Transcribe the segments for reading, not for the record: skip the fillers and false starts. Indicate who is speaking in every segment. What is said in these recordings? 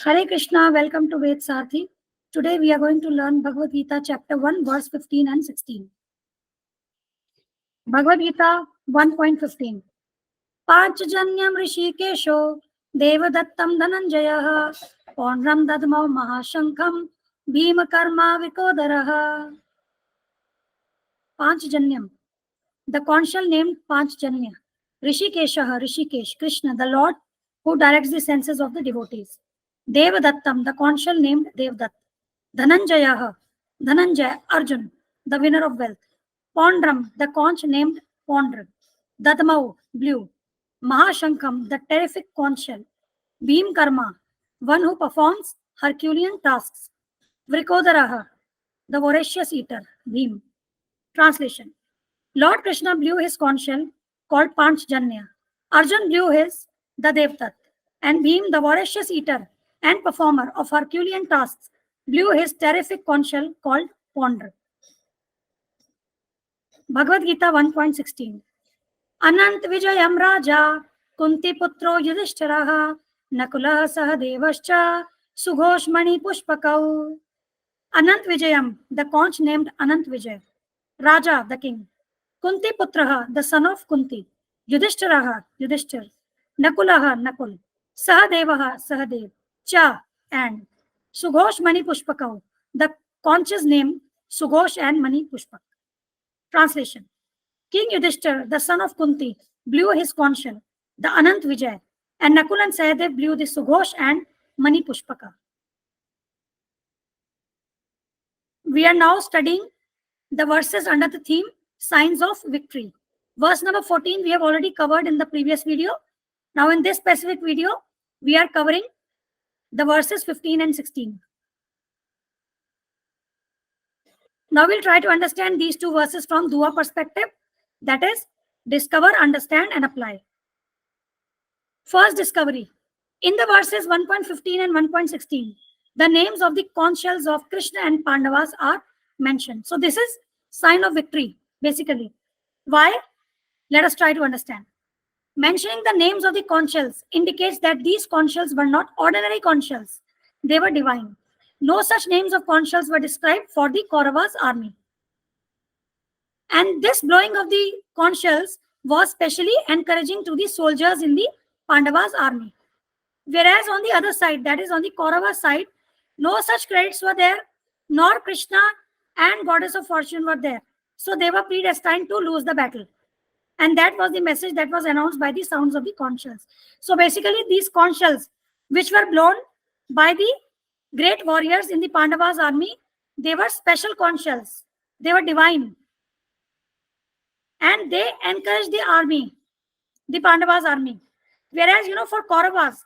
Speaker 1: Hare Krishna, welcome to Ved Sarthi. Today we are going to learn Bhagavad Gita chapter 1 verse 15 and 16. Bhagavad Gita 1.15. Panchajanyam Rishikesho Devadattam Dhananjayah Pondram Dadmau Mahashankham Bhima Karma Vikodaraha. Panchajanyam, the conchal named Panchajanya. Rishikesh, Krishna, the Lord who directs the senses of the devotees. Devadattam, the conchal named Devdatt. Dhananjaya, Arjuna, the winner of wealth. Pondram, the conch named Pondra. Dadmau, blue. Mahashankham, the terrific conch shell. Bhim Karma, one who performs Herculean tasks. Vrikodaraha, the voracious eater. Bhim. Translation. Lord Krishna blew his conch shell called Panchjanya. Arjun blew his, the Devdat. And Bhim, the voracious eater and performer of Herculean tasks, blew his terrific conch shell called Pondra. Bhagavad Gita 1.16. Anant Vijayam Raja Kunti Putro Yudhishthiraha Nakulaha Sahadevascha Sughoshmani Pushpakau. Anant Vijayam, the conch named Anant Vijay. Raja, the king. Kunti Putraha, the son of Kunti. Yudhishthiraha, Yudhishthir. Nakulaha, Nakul. Sahadevaha, Sahadev. Cha, and. Sughosh Mani Pushpakau, the conch's name Sughosh and Mani Pushpak. Translation. King Yudhishthir, the son of Kunti, blew his conch shell, the Anant Vijay, and Nakul and Sahadev blew the Sughosh and Mani Pushpaka. We are now studying the verses under the theme Signs of Victory. Verse number 14 we have already covered in the previous video. Now in this specific video, we are covering the verses 15 and 16. Now we'll try to understand these two verses from Dua perspective, that is, discover, understand, and apply. First, discovery. In the verses 1.15 and 1.16, the names of the conch shells of Krishna and Pandavas are mentioned. So this is sign of victory, basically. Why? Let us try to understand. Mentioning the names of the conch shells indicates that these conch shells were not ordinary conch shells. They were divine. No such names of conch shells were described for the Kauravas' army. And this blowing of the conch shells was specially encouraging to the soldiers in the Pandavas' army. Whereas on the other side, that is on the Kaurava side, no such credits were there, nor Krishna and Goddess of Fortune were there. So they were predestined to lose the battle. And that was the message that was announced by the sounds of the conch shells. So basically these conch shells, which were blown by the great warriors in the Pandavas' army, they were special conch shells. They were divine. And they encouraged the army, the Pandavas' army. Whereas, for Kauravas,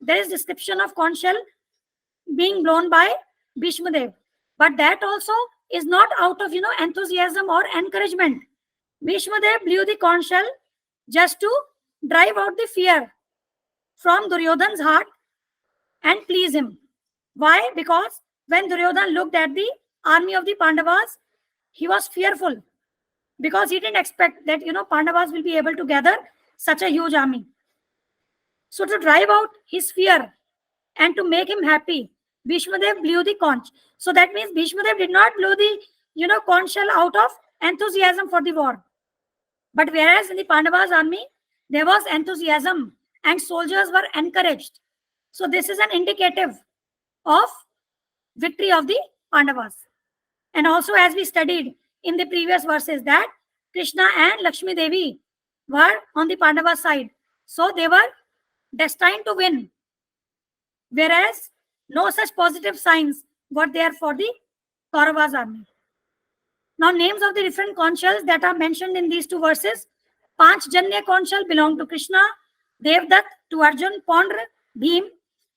Speaker 1: there is description of conch shell being blown by Bhishma Dev. But that also is not out of, enthusiasm or encouragement. Bhishma Dev blew the conch shell just to drive out the fear from Duryodhana's heart and please him. Why? Because when Duryodhana looked at the army of the Pandavas, he was fearful because he didn't expect that, Pandavas will be able to gather such a huge army. So to drive out his fear and to make him happy, Bhishma Dev blew the conch. So that means Bhishma Dev did not blow the, conch shell out of enthusiasm for the war. But whereas in the Pandavas' army, there was enthusiasm and soldiers were encouraged. So this is an indicative of victory of the Pandavas. And also as we studied in the previous verses that Krishna and Lakshmi Devi were on the Pandava side. So they were destined to win. Whereas no such positive signs were there for the Kauravas' army. Now names of the different conch shells that are mentioned in these two verses. Panchjanya conch shell belong to Krishna, Devdatt to Arjun, Pondra, Bhim,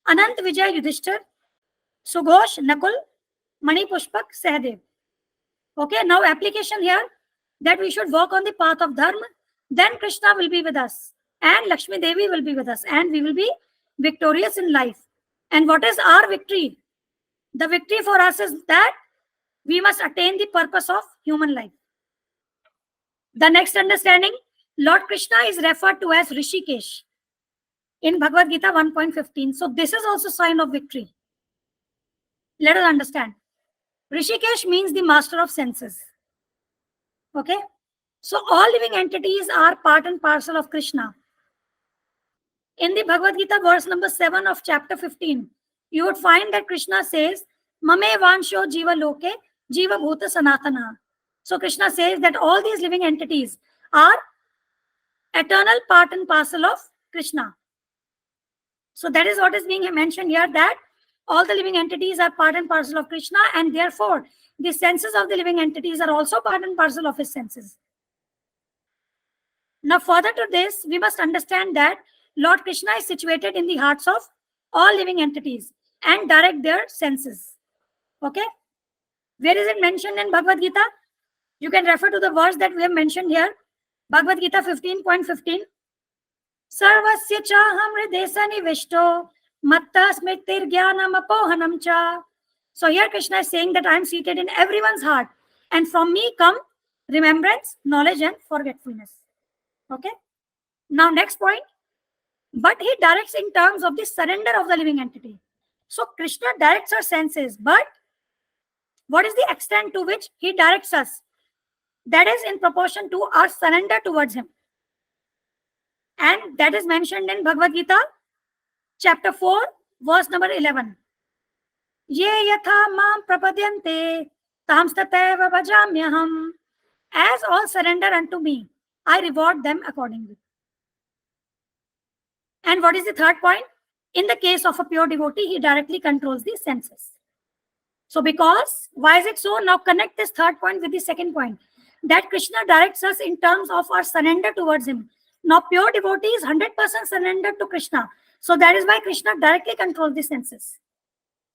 Speaker 1: Anant Vijay Yudhishthir, Sughosh, Nakul, Mani Pushpak, Sahadev. Okay, now application here that we should walk on the path of Dharma, then Krishna will be with us and Lakshmi Devi will be with us and we will be victorious in life. And what is our victory? The victory for us is that we must attain the purpose of human life. The next understanding, Lord Krishna is referred to as Rishikesh. in Bhagavad Gita 1.15. So this is also sign of victory. Let us understand. Rishikesh means the master of senses. Okay? So all living entities are part and parcel of Krishna. In the Bhagavad Gita, verse number 7 of chapter 15, you would find that Krishna says, Mame vansho jiva loke, jiva bhuta sanatana. So Krishna says that all these living entities are eternal part and parcel of Krishna. So that is what is being mentioned here, that all the living entities are part and parcel of Krishna, and therefore the senses of the living entities are also part and parcel of his senses. Now further to this, we must understand that Lord Krishna is situated in the hearts of all living entities and direct their senses. Okay? Where is it mentioned in Bhagavad Gita? You can refer to the verse that we have mentioned here. Bhagavad Gita 15.15. Sarvasya chaham hridesa nivishto matta smritir jnanam apohanam cha. So here Krishna is saying that I am seated in everyone's heart, and from me come remembrance, knowledge and forgetfulness. Okay? Now next point. But he directs in terms of the surrender of the living entity. So Krishna directs our senses, but what is the extent to which he directs us? That is in proportion to our surrender towards him. And that is mentioned in Bhagavad Gita, chapter 4, verse number 11. Ye yatha mam prapadyante tam stateva bhajamyaham. As all surrender unto me, I reward them accordingly. And what is the third point? In the case of a pure devotee, he directly controls the senses. So because, why is it so? Now connect this third point with the second point. That Krishna directs us in terms of our surrender towards him. Now pure devotee is 100% surrendered to Krishna. So that is why Krishna directly controls the senses.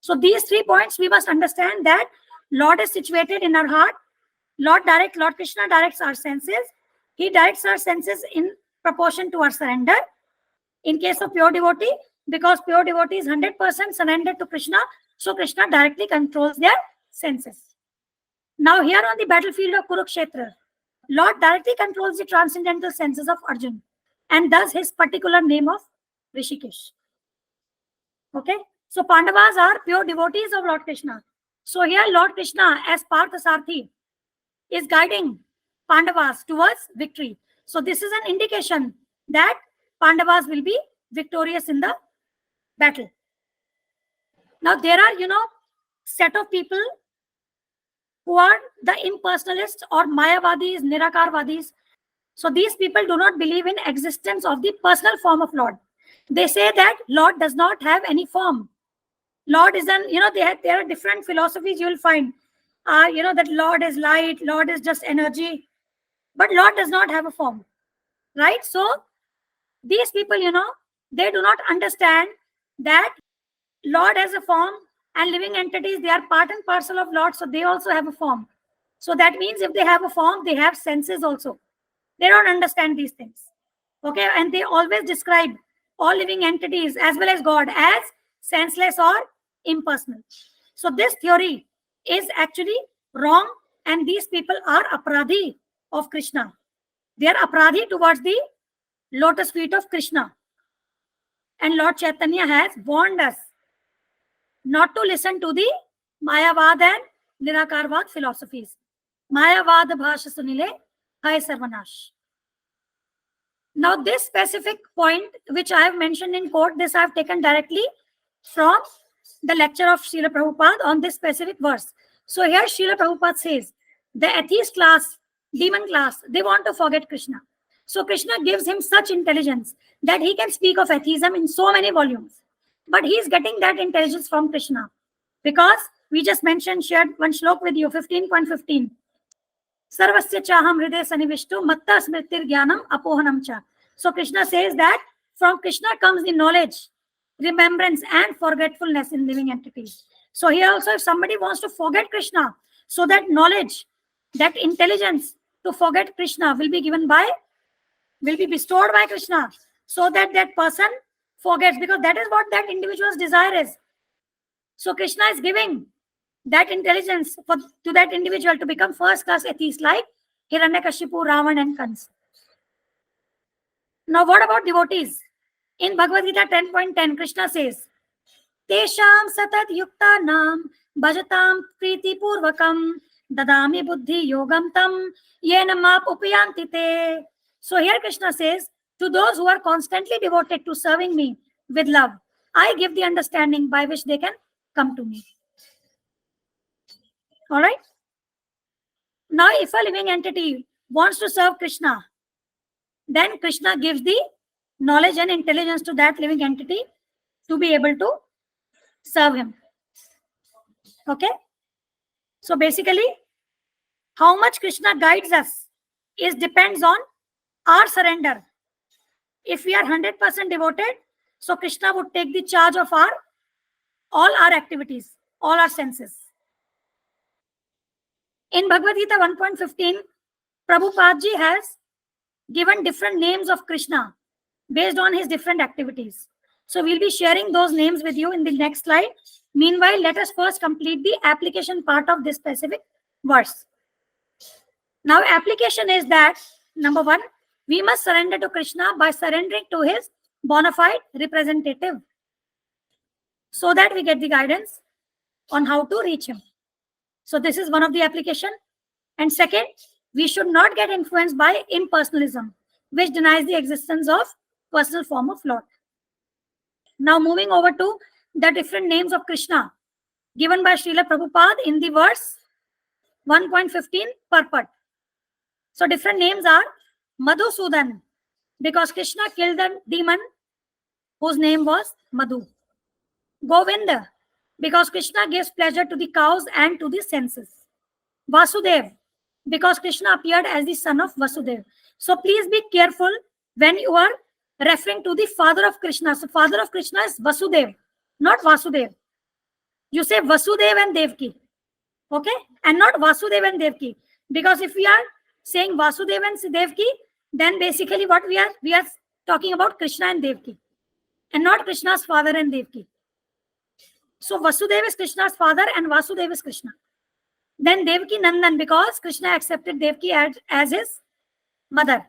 Speaker 1: So these 3 points we must understand, that Lord is situated in our heart. Lord Krishna directs our senses. He directs our senses in proportion to our surrender. In case of pure devotee, because pure devotee is 100% surrendered to Krishna, so Krishna directly controls their senses. Now here on the battlefield of Kurukshetra, Lord directly controls the transcendental senses of Arjuna, and thus his particular name of Rishikesh. Okay, so Pandavas are pure devotees of Lord Krishna. So here Lord Krishna as Parthasarthi is guiding Pandavas towards victory. So this is an indication that Pandavas will be victorious in the battle. Now there are, set of people who are the impersonalists or Mayavadis, Nirakarvadis. So these people do not believe in existence of the personal form of Lord. They say that Lord does not have any form. Lord is an, there are different philosophies you will find. That Lord is light, Lord is just energy, but Lord does not have a form, right? So these people, they do not understand that Lord has a form, and living entities, they are part and parcel of Lord, so they also have a form. So that means if they have a form, they have senses also. They don't understand these things. Okay, and they always describe all living entities as well as God as senseless or impersonal. So this theory is actually wrong, and these people are apradhi of Krishna. They are apradhi towards the lotus feet of Krishna. And Lord Chaitanya has warned us not to listen to the Mayavad and Nirakarvad philosophies. Mayavad bhasha sunile hai sarvanash. Now this specific point which I have mentioned in quote, this I have taken directly from the lecture of Srila Prabhupada on this specific verse. So here Srila Prabhupada says, the atheist class, demon class, they want to forget Krishna. So Krishna gives him such intelligence that he can speak of atheism in so many volumes. But he is getting that intelligence from Krishna. Because we just shared one shlok with you, 15.15. Sarvasya chaham hridaya sanivishto matta smritir jnanam apohanam cha. So Krishna says that from Krishna comes the knowledge, remembrance and forgetfulness in living entities. So here also, if somebody wants to forget Krishna, so that knowledge, that intelligence to forget Krishna will be bestowed by Krishna, so that that person forgets, because that is what that individual's desire is. So Krishna is giving that intelligence to that individual to become first-class atheist like Hiranyakashipu, Ravan and Kans. Now what about devotees? In Bhagavad Gita 10.10, Krishna says, Tesham satat yukta nam bhajatam priti purvakam dadami buddhi yogam tam yena map upayanti te. So here Krishna says, to those who are constantly devoted to serving me with love, I give the understanding by which they can come to me. All right. Now, if a living entity wants to serve Krishna, then Krishna gives the knowledge and intelligence to that living entity to be able to serve him. Okay. So basically, how much Krishna guides us depends on our surrender. If we are 100% devoted, so Krishna would take the charge of all our activities, all our senses. In Bhagavad Gita 1.15, Prabhupada ji has given different names of Krishna based on his different activities. So we'll be sharing those names with you in the next slide. Meanwhile, let us first complete the application part of this specific verse. Now, application is that, number one, we must surrender to Krishna by surrendering to his bona fide representative, so that we get the guidance on how to reach him. So this is one of the application. And second, we should not get influenced by impersonalism, which denies the existence of personal form of Lord. Now moving over to the different names of Krishna given by Srila Prabhupada in the verse 1.15 purport. So different names are Madhusudan, because Krishna killed the demon whose name was Madhu. Govinda, because Krishna gives pleasure to the cows and to the senses. Vasudev, because Krishna appeared as the son of Vasudev. So please be careful when you are referring to the father of Krishna. So father of Krishna is Vasudev, not Vasudev. You say Vasudev and Devki, okay, and not Vasudev and Devki, because if we are saying Vasudev and Devki, then basically what we are talking about Krishna and Devki, and not Krishna's father and Devki. So Vasudeva is Krishna's father and Vasudeva is Krishna. Then Devki Nandan, because Krishna accepted Devki as his mother.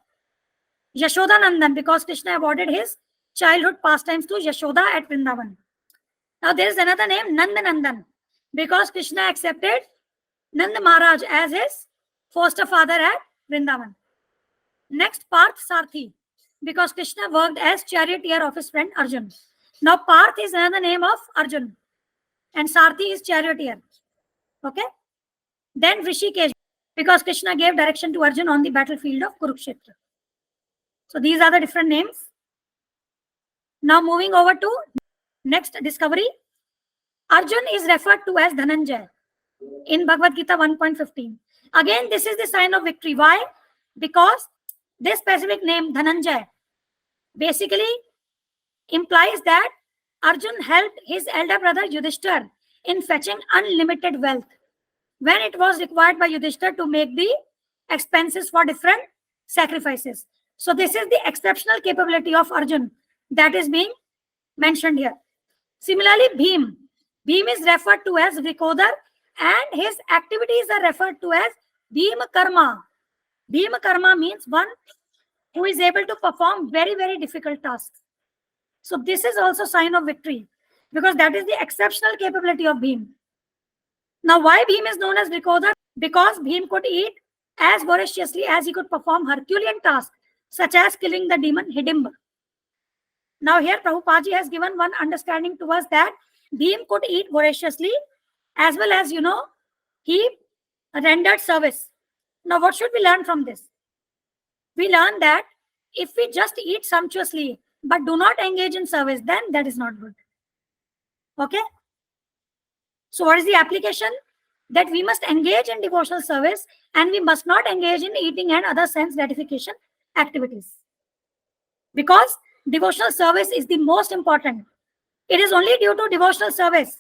Speaker 1: Yashoda Nandan, because Krishna awarded his childhood pastimes to Yashoda at Vrindavan. Now there is another name, Nandanandan, because Krishna accepted Nanda Maharaj as his foster father at Vrindavan. Next, Parth Sarthi, because Krishna worked as charioteer of his friend Arjuna. Now Parth is another name of Arjuna, and Sarthi is charioteer. Okay. Then Rishikesh, because Krishna gave direction to Arjuna on the battlefield of Kurukshetra. So these are the different names. Now moving over to next discovery. Arjuna is referred to as Dhananjay in Bhagavad Gita 1.15. Again, this is the sign of victory. Why? Because this specific name, Dhananjay, basically implies that Arjuna helped his elder brother Yudhishthir in fetching unlimited wealth when it was required by Yudhishthir to make the expenses for different sacrifices. So this is the exceptional capability of Arjuna that is being mentioned here. Similarly, Bhim. Bhim is referred to as Vrikodar, and his activities are referred to as Bhima Karma. Bhima Karma means one who is able to perform very, very difficult tasks. So this is also a sign of victory, because that is the exceptional capability of Bhim. Now, why Bhim is known as Vrikodar? Because Bhim could eat as voraciously as he could perform Herculean tasks, such as killing the demon Hidimba. Now here Prabhupada has given one understanding to us that Bhim could eat voraciously, as well as, he rendered service. Now what should we learn from this? We learn that if we just eat sumptuously but do not engage in service, then that is not good. Okay? So what is the application? That we must engage in devotional service, and we must not engage in eating and other sense gratification activities. Because devotional service is the most important. It is only due to devotional service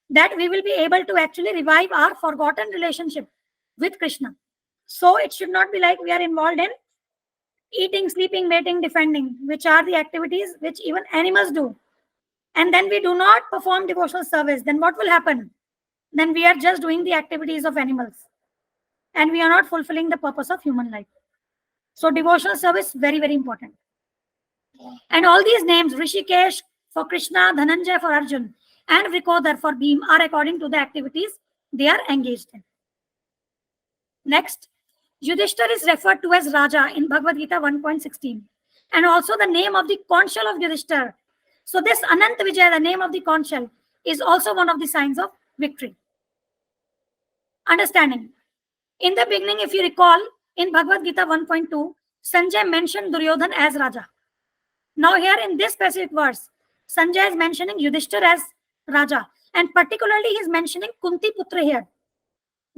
Speaker 1: that we will be able to actually revive our forgotten relationship with Krishna. So it should not be like we are involved in eating, sleeping, mating, defending, which are the activities which even animals do. And then we do not perform devotional service. Then what will happen? Then we are just doing the activities of animals, and we are not fulfilling the purpose of human life. So devotional service, very, very important. And all these names, Rishikesh for Krishna, Dhananjay for Arjun, and Vrikodar for Bhim, are according to the activities they are engaged in. Next, Yudhishthir is referred to as Raja in Bhagavad Gita 1.16, and also the name of the conch shell of Yudhishthir. So this Anant Vijay, the name of the conch shell, is also one of the signs of victory. Understanding. In the beginning, if you recall, in Bhagavad Gita 1.2, Sanjay mentioned Duryodhan as Raja. Now here in this specific verse, Sanjay is mentioning Yudhishthir as Raja, and particularly he is mentioning Kunti Putra here.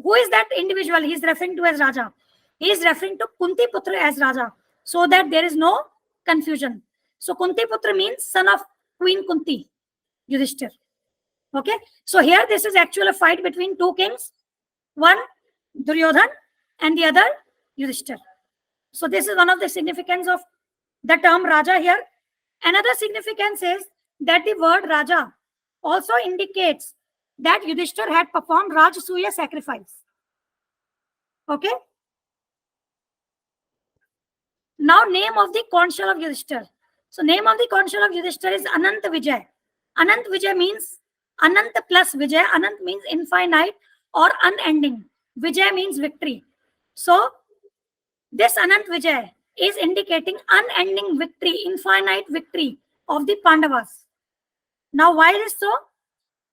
Speaker 1: Who is that individual he is referring to as Raja? He is referring to Kunti Putra as Raja, so that there is no confusion. So Kunti Putra means son of Queen Kunti, Yudhishthir. Okay, so here this is actually a fight between two kings, one Duryodhan and the other Yudhishthir. So this is one of the significance of the term Raja here. Another significance is that the word Raja also indicates that Yudhishthir had performed Rajasuya sacrifice. Okay. Now name of the conch shell of Yudhishthir. So name of the conch shell of Yudhishthir is Anant Vijay. Anant Vijay means Anant plus Vijay. Anant means infinite or unending. Vijay means victory. So this Anant Vijay is indicating unending victory, infinite victory of the Pandavas. Now why is so?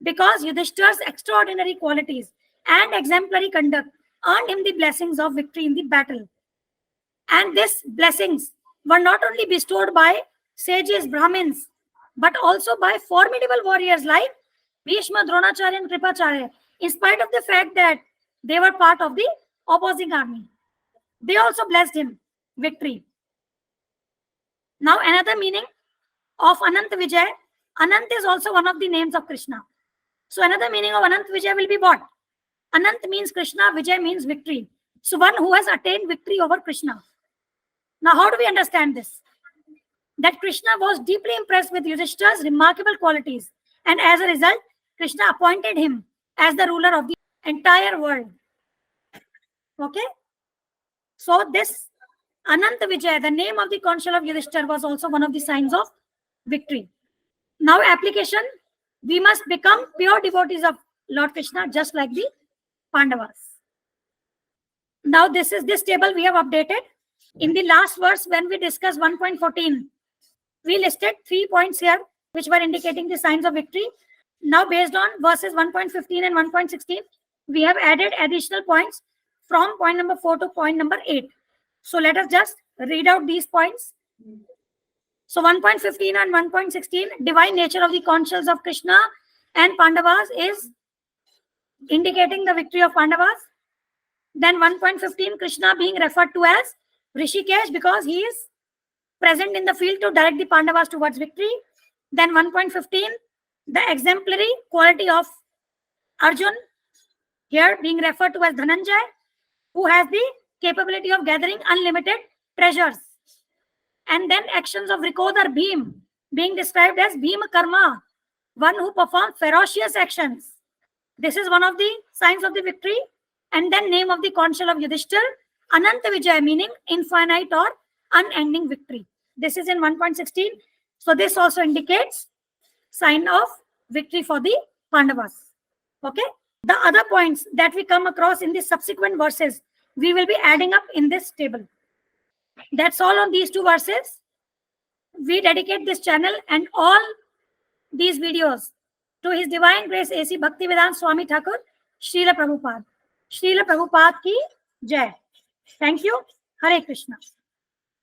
Speaker 1: Because Yudhishthir's extraordinary qualities and exemplary conduct earned him the blessings of victory in the battle. And these blessings were not only bestowed by sages, Brahmins, but also by formidable warriors like Bhishma, Dronacharya and Kripacharya, in spite of the fact that they were part of the opposing army. They also blessed him victory. Now another meaning of Anant Vijay, Anant is also one of the names of Krishna. So another meaning of Anant Vijay will be what? Anant means Krishna, Vijay means victory. So one who has attained victory over Krishna. Now how do we understand this? That Krishna was deeply impressed with Yudhishthir's remarkable qualities, and as a result, Krishna appointed him as the ruler of the entire world. Okay? So this Anant Vijay, the name of the conch shell of Yudhishthir, was also one of the signs of victory. Now application, we must become pure devotees of Lord Krishna, just like the Pandavas. Now this table we have updated. In the last verse, when we discussed 1.14, we listed 3 points here, which were indicating the signs of victory. Now based on verses 1.15 and 1.16, we have added additional points from point number 4 to point number 8. So let us just read out these points. So 1.15 and 1.16, divine nature of the conch shells of Krishna and Pandavas is indicating the victory of Pandavas. Then 1.15, Krishna being referred to as Rishikesh because he is present in the field to direct the Pandavas towards victory. Then 1.15, the exemplary quality of Arjun, here being referred to as Dhananjay, who has the capability of gathering unlimited treasures. And then actions of Vrikodar Bhim, being described as Bhima Karma, one who performs ferocious actions. This is one of the signs of the victory. And then name of the conch shell of Yudhishthir, Ananta Vijay, meaning infinite or unending victory. This is in 1.16. So this also indicates sign of victory for the Pandavas. Okay. The other points that we come across in the subsequent verses, we will be adding up in this table. That's all on these 2 verses. We dedicate this channel and all these videos to His Divine Grace A.C. Bhaktivedanta Swami Thakur, Srila Prabhupada. Srila Prabhupada ki Jai. Thank you. Hare Krishna.